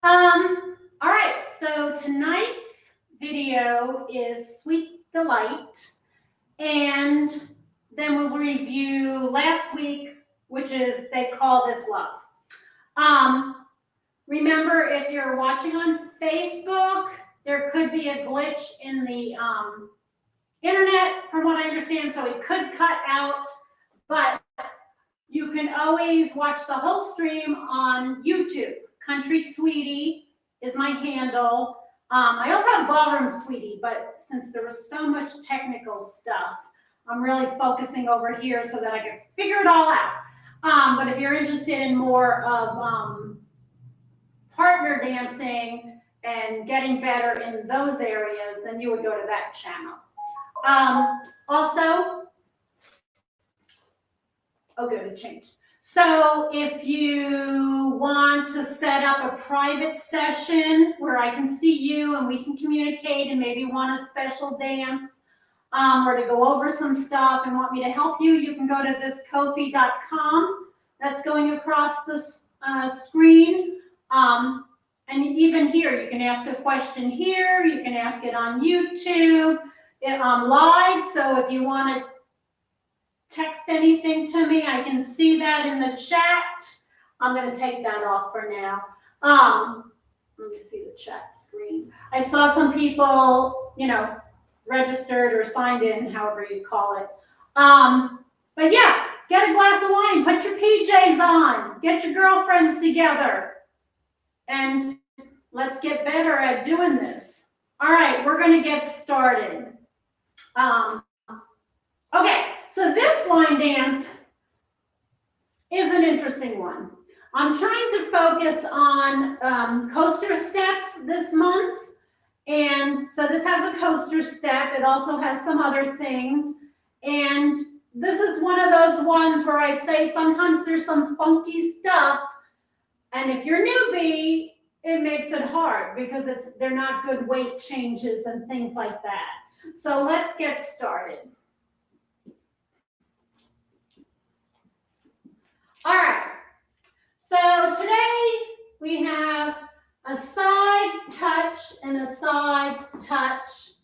All right, so tonight's video is Sweet Delight, and then we'll review last week, which is They Call This Love. Remember, if you're watching on Facebook, there could be a glitch in the internet, from what I understand, so it could cut out, but you can always watch the whole stream on YouTube. Country Sweetie is my handle. I also have Ballroom Sweetie, but since there was so much technical stuff, I'm really focusing over here so that I can figure it all out. But if you're interested in more of partner dancing and getting better in those areas, then you would go to that channel. Also, oh good, it changed. So if you want to set up a private session where I can see you and we can communicate and maybe want a special dance or to go over some stuff and want me to help you, you can go to thiskofi.com. That's going across the screen. And even here, you can ask a question here. You can ask it on YouTube, live. So if you want to text anything to me, I can see that in the chat. I'm going to take that off for now. Let me see the chat screen. I saw some people, registered or signed in, however you call it. But yeah, get a glass of wine, put your PJs on, get your girlfriends together, and let's get better at doing this. All right, we're going to get started. Okay. So this line dance is an interesting one. I'm trying to focus on coaster steps this month. And so this has a coaster step. It also has some other things. And this is one of those ones where I say sometimes there's some funky stuff. And if you're newbie, it makes it hard because they're not good weight changes and things like that. So let's get started. All right, so today we have a side touch and a side touch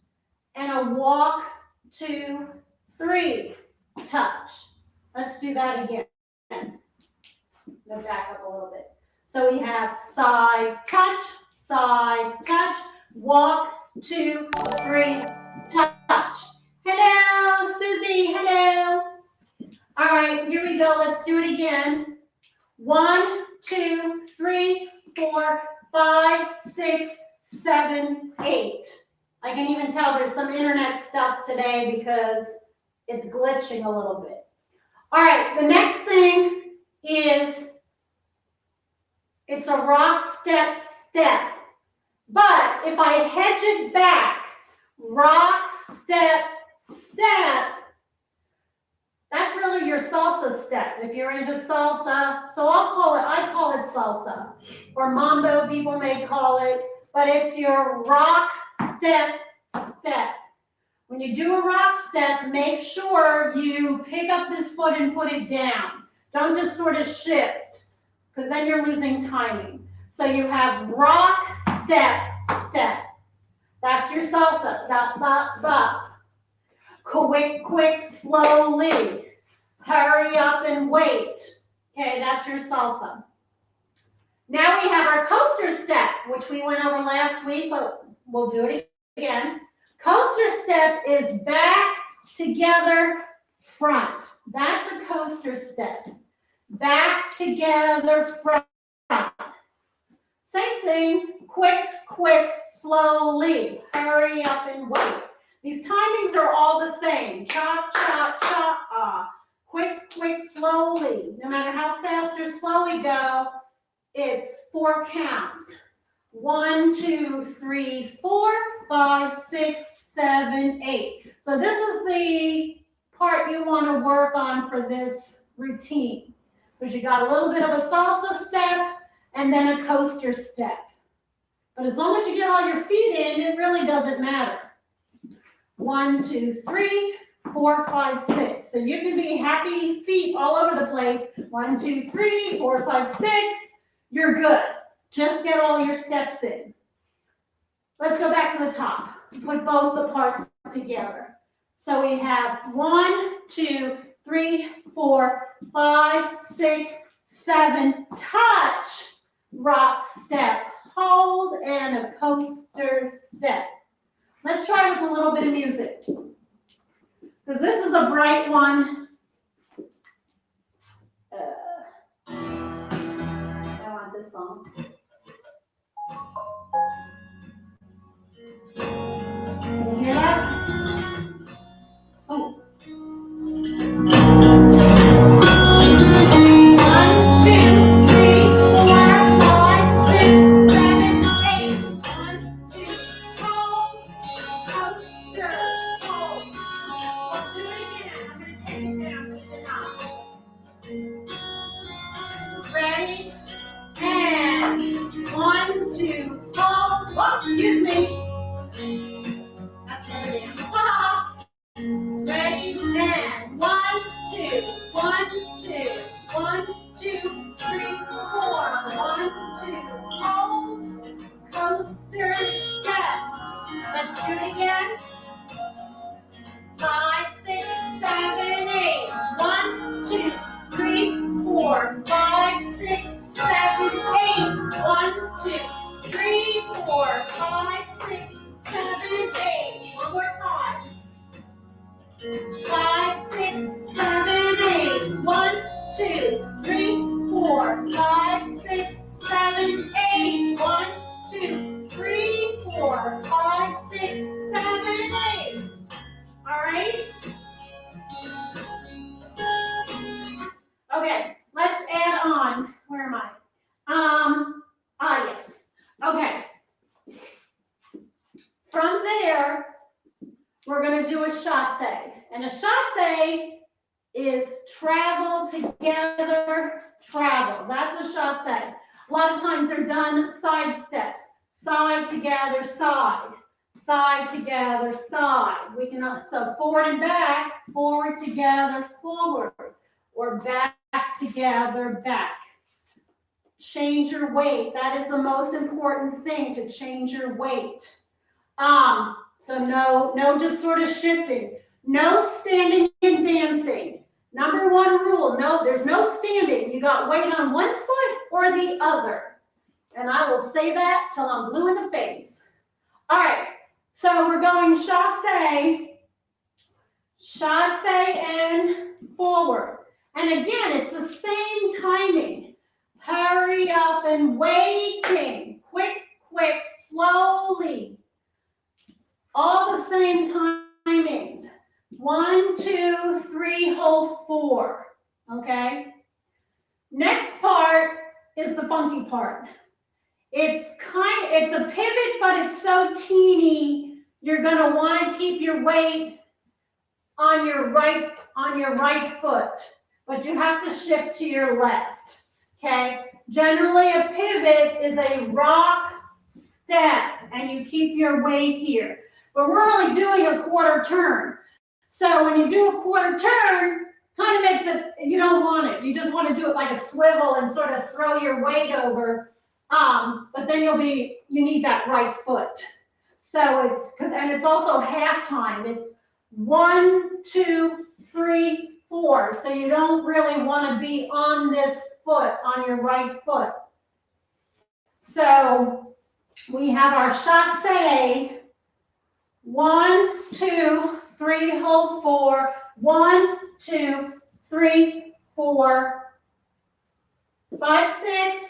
and a walk, 2, 3 touch. Let's do that again. Go back up a little bit. So we have side touch, walk, 2, 3 touch. Hello, Susie, hello. All right, here we go. Let's do it again. 1, 2, 3, 4, 5, 6, 7, 8. I can even tell there's some internet stuff today because it's glitching a little bit. All right, the next thing is it's a rock, step, step. But if I hedge it back, rock, step, step, that's really your salsa step, if you're into salsa. So I call it salsa, or mambo people may call it, but it's your rock, step, step. When you do a rock step, make sure you pick up this foot and put it down. Don't just sort of shift, because then you're losing timing. So you have rock, step, step. That's your salsa. Da, ba, ba. Quick, quick, slowly. Hurry up and wait. Okay, that's your salsa. Now we have our coaster step, which we went over last week, but we'll do it again. Coaster step is back, together, front. That's a coaster step. Back, together, front. Same thing, quick, quick, slowly. Hurry up and wait. These timings are all the same. Cha, cha, cha, ah. Quick, quick, slowly. No matter how fast or slow we go, it's 4 counts. 1, 2, 3, 4, 5, 6, 7, 8. So this is the part you want to work on for this routine. Because you got a little bit of a salsa step and then a coaster step. But as long as you get all your feet in, it really doesn't matter. 1, 2, 3, 4, 5, 6. So you can be happy feet all over the place. 1, 2, 3, 4, 5, 6. You're good. Just get all your steps in. Let's go back to the top. Put both the parts together. So we have 1, 2, 3, 4, 5, 6, 7, touch, rock, step, hold, and a coaster step. Let's try with a little bit of music, because this is a bright one. I want this song. Can you hear that? Oh. 1, 2, 3, 4, 5, 6, 7, 8. 1, 2, hold, coaster, hold. Let's do it again. I'm going to take it down just a notch. Ready? And 1, 2, hold. Oh, excuse me. That's never down. Ready? And 1, 2, 1, 2, 1, 2, 3, 4. 1, 2, hold, coaster, step. Let's do it again. 5, 6, 7, 8. 1, 2, 3, 4, 5, 6, 7, 8. 1, 2, 3, 4, 5, 6, 7, 8. One more time. 5, 6, 7, 8. 1, 2, 3, 4, 5, 6, 7, 8. 1, 2, 3, 4, 5, 6, 7, 8. All right? Okay, let's add on. Where am I? Yes. Okay. From there, we're going to do a chassé. And a chassé is travel together, travel. That's a chassé. A lot of times they're done side steps. Side together, side. Side together, side. We can also forward and back, forward together, forward. Or back together, back. Change your weight. That is the most important thing, to change your weight. So no just sort of shifting. No standing and dancing. Number one rule, no, there's no standing. You got weight on one foot or the other. And I will say that till I'm blue in the face. All right, so we're going chassé, and forward. And again, it's the same timing. Hurry up and waiting. Quick, quick, slowly. All the same timings. 1, 2, 3, hold 4. Okay? Next part is the funky part. It's a pivot, but it's so teeny, you're gonna want to keep your weight on your right foot, but you have to shift to your left. Okay? Generally, a pivot is a rock step, and you keep your weight here. But we're only doing a quarter turn. So when you do a quarter turn, kind of makes it, you don't want it. You just want to do it like a swivel and sort of throw your weight over. But then you need that right foot. So it's also half time. It's 1, 2, 3, 4. So you don't really want to be on this foot, on your right foot. So we have our chassé. 1, 2, 3, hold 4. 1, 2, 3, 4, 5, 6,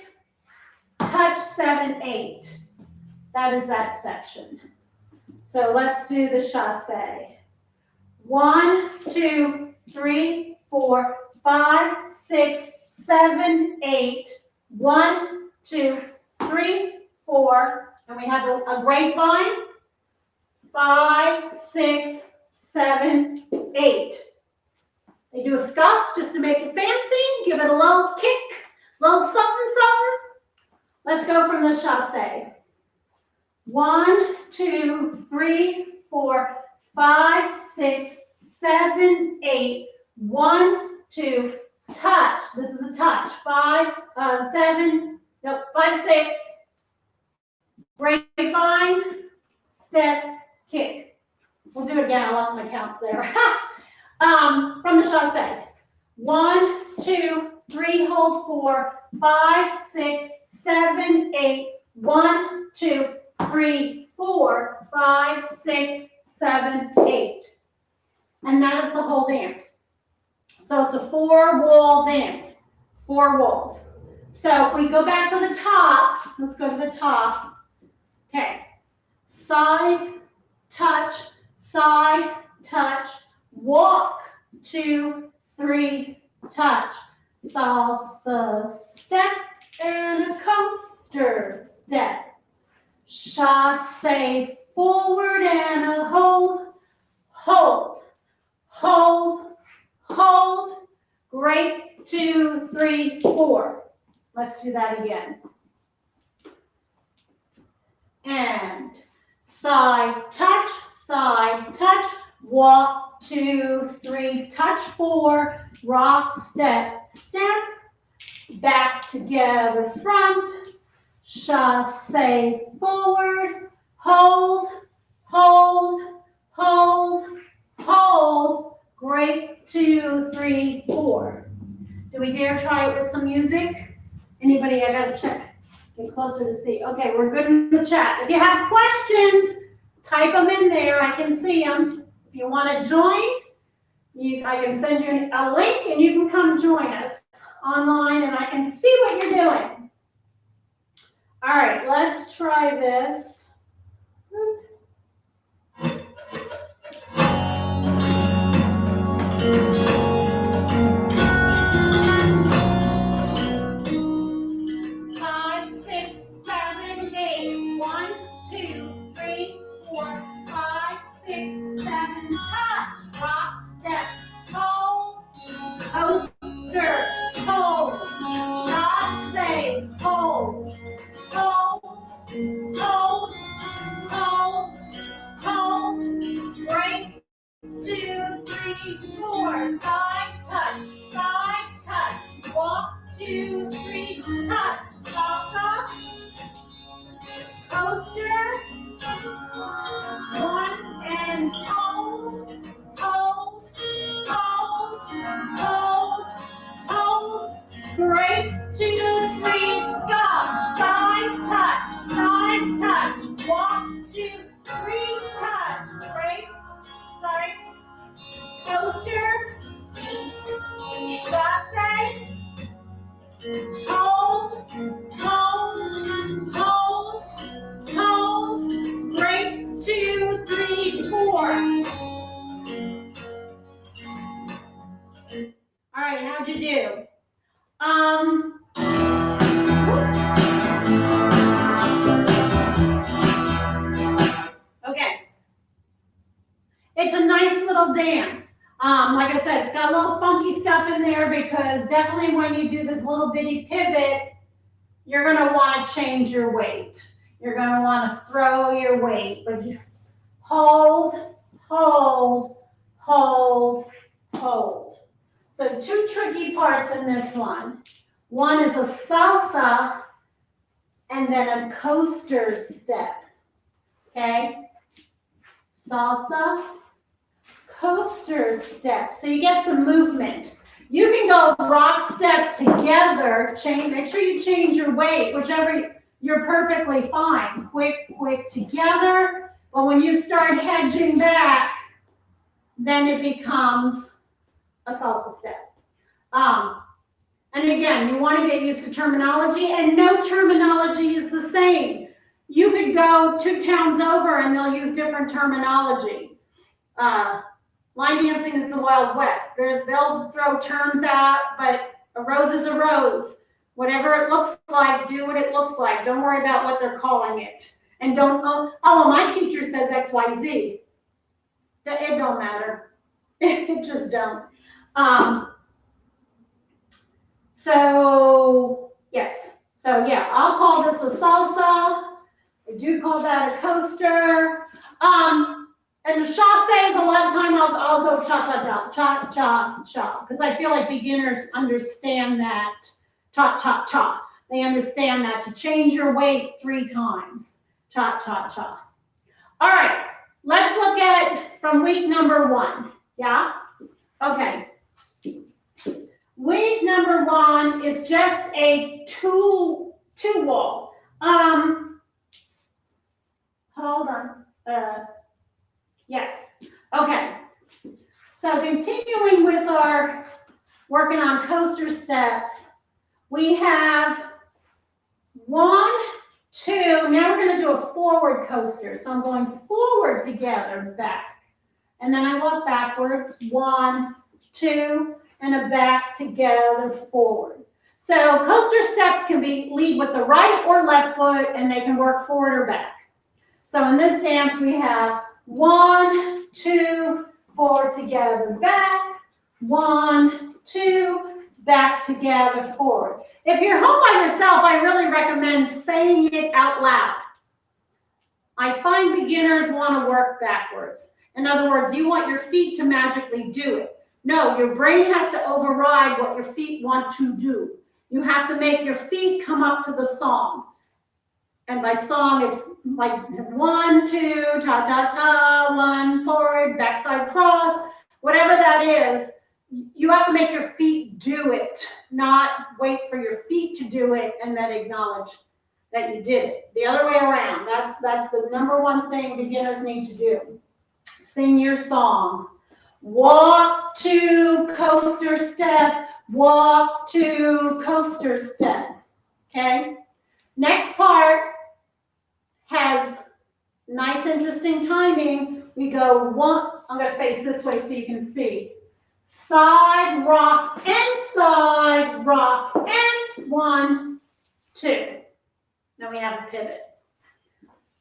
touch 7, 8. That is that section. So let's do the chassé. 1, 2, 3, 4, 5, 6, 7, 8. 1, 2, 3, 4. And we have a grapevine. 5, 6, 7, 8. They do a scuff just to make it fancy. Give it a little kick, little something, something. Let's go from the chassé. 1, 2, 3, 4, 5, 6, 7, 8. 1, 2, touch. This is a touch. 5, 6, grapevine, step, kick. We'll do it again. I lost my counts there. From the chassé. 1, 2, 3, hold 4, 5, 6, 7, 8. 1, 2, 3, 4, 5, 6, 7, 8. And that is the whole dance. So it's a 4-wall dance. 4 walls. So if we go back to the top, let's go to the top. Okay. Side, touch, walk, 2, 3, touch. Salsa step and a coaster step. Chassé forward and a hold, hold, hold, hold. Great, 2, 3, 4. Let's do that again. And side touch, walk, 2, 3, touch, 4, rock, step, step, back together, front, chassé forward, hold, hold, hold, hold, great, 2, 3, 4. Do we dare try it with some music? Anybody? I gotta check. Get closer to see. Okay, we're good in the chat. If you have questions, type them in there. I can see them. If you want to join, I can send you a link and you can come join us online and I can see what you're doing. All right, let's try this. 5, 6, 7, 8. 1, 2, 3, 4, 5, 6, 7. Touch, rock, step, hold, coaster, hold, chassé, hold, hold, hold, hold, hold, break, 2, 3, 4, side touch, walk, 2, 3, touch, salsa, coaster, 1, and hold, hold, hold, hold, hold, break, 2, 3, stop, side touch, walk, 2, 3, touch, break, side, coaster, chassé, hold, hold, hold, hold, break, 2, 3, 4. All right, how'd you do? Okay. It's a nice little dance. Like I said, it's got a little funky stuff in there because definitely when you do this little bitty pivot, you're going to want to change your weight. You're going to want to throw your weight, but you hold, hold, hold, hold. So 2 tricky parts in this one. One is a salsa and then a coaster step. Okay? Salsa, coaster step. So you get some movement. You can go rock step together, make sure you change your weight, whichever, you're perfectly fine. Quick together. But when you start hedging back, then it becomes a salsa step. And again, you want to get used to terminology, and no terminology is the same. You could go 2 towns over and they'll use different terminology. Line dancing is the Wild West. They'll throw terms out, but a rose is a rose. Whatever it looks like, do what it looks like. Don't worry about what they're calling it. And don't, well, my teacher says XYZ. It don't matter. It just don't. So, yes. So, yeah, I'll call this a salsa. I do call that a coaster. And the chassés, a lot of time I'll go cha-cha-cha, because I feel like beginners understand that cha-cha-cha. They understand that to change your weight 3 times. cha, cha, cha. All right, let's look at from week number 1, yeah? Okay. Week number 1 is just a two wall. Hold on. Yes. Okay. So continuing with our working on coaster steps, we have 1, 2. Now we're going to do a forward coaster. So I'm going forward together, back. And then I walk backwards, 1, 2, and a back together forward. So coaster steps can be lead with the right or left foot, and they can work forward or back. So in this dance, we have 1, 2, forward together, back, 1, 2, back together, forward. If you're home by yourself, I really recommend saying it out loud. I find beginners want to work backwards. In other words, you want your feet to magically do it. No, your brain has to override what your feet want to do. You have to make your feet come up to the song. And by song, it's like 1, 2, ta, ta, ta, 1, forward, backside cross, whatever that is. You have to make your feet do it, not wait for your feet to do it and then acknowledge that you did it. The other way around. That's the number 1 thing beginners need to do. Sing your song. Walk to coaster step, walk to coaster step. Okay? Next part has nice, interesting timing. We go 1, I'm going to face this way so you can see. Side, rock, and side, rock, and 1, 2. Then we have a pivot.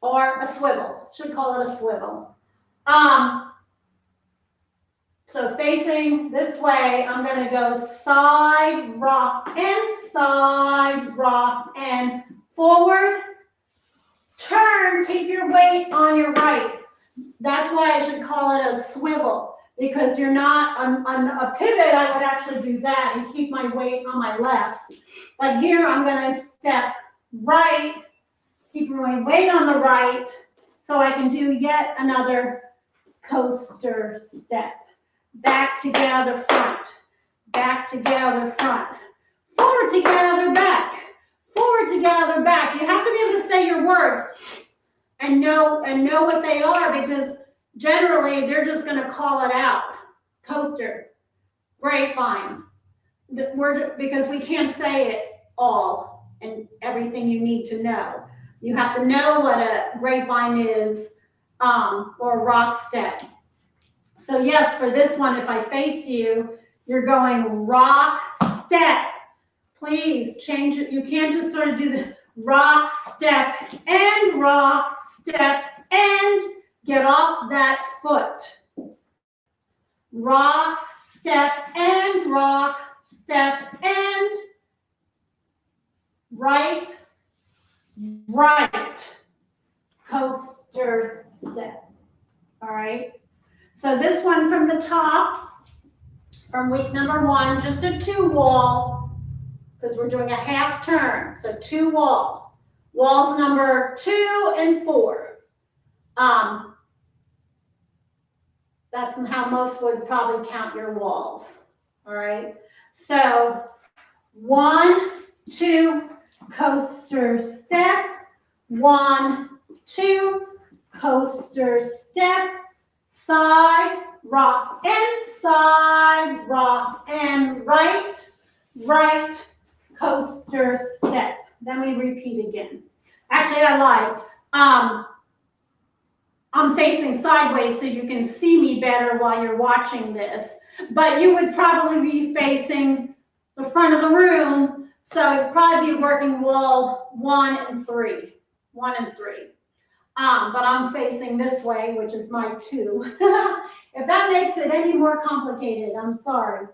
Or a swivel. Should call it a swivel. So facing this way, I'm going to go side, rock, and forward. Turn, keep your weight on your right. That's why I should call it a swivel, because you're not, on a pivot, I would actually do that and keep my weight on my left. But here, I'm going to step right, keeping my weight on the right, so I can do yet another coaster step. Back together, front. Back together, front. Forward together, back. Forward together, back. You have to be able to say your words and know what they are, because generally they're just going to call it out. Coaster, grapevine. Because we can't say it all and everything you need to know. You have to know what a grapevine is, or a rock step. So yes, for this one, if I face you, you're going rock, step. Please change it. You can't just sort of do the rock, step, and get off that foot. Rock, step, and right, coaster step. All right. So this one from the top, from week number 1, just a 2 wall, because we're doing a half turn. So 2 wall. Walls number 2 and 4. That's how most would probably count your walls. All right. So 1, 2, coaster step. 1, 2, coaster step. Side, rock, and right, coaster step. Then we repeat again. Actually, I lied. I'm facing sideways so you can see me better while you're watching this. But you would probably be facing the front of the room, so it'd probably be working wall 1 and 3. 1 and 3. But I'm facing this way, which is my 2. If that makes it any more complicated, I'm sorry.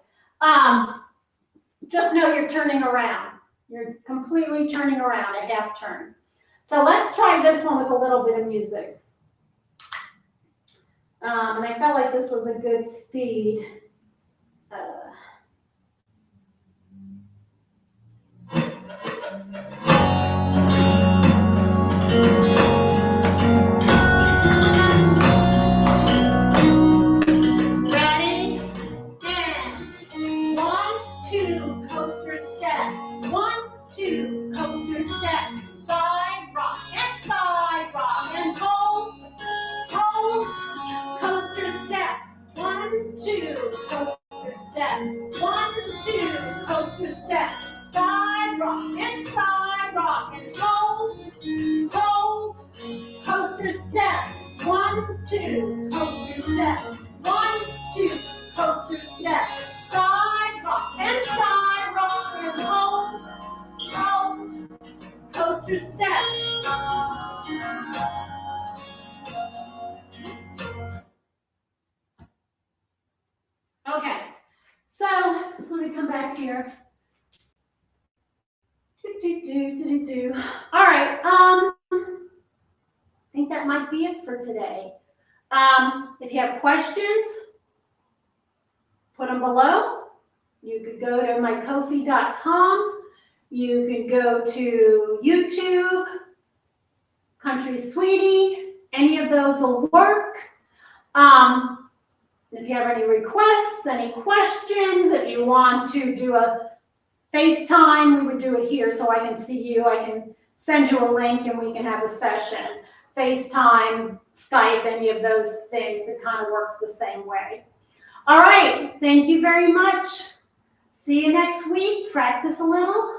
Just know you're turning around. You're completely turning around, a half turn. So let's try this one with a little bit of music. And I felt like this was a good speed. coaster step. 1, 2, coaster step. 1, 2, coaster step. Side rock and side rock and hold, coaster step. Okay, so let me come back here. All right, I think that might be it for today. If you have questions, put them below. You could go to mykofi.com. You can go to YouTube, Country Sweetie. Any of those will work. If you have any requests, any questions, if you want to do a FaceTime, we would do it here so I can see you. I can send you a link and we can have a session. FaceTime, Skype, any of those things, it kind of works the same way. All right, thank you very much. See you next week. Practice a little.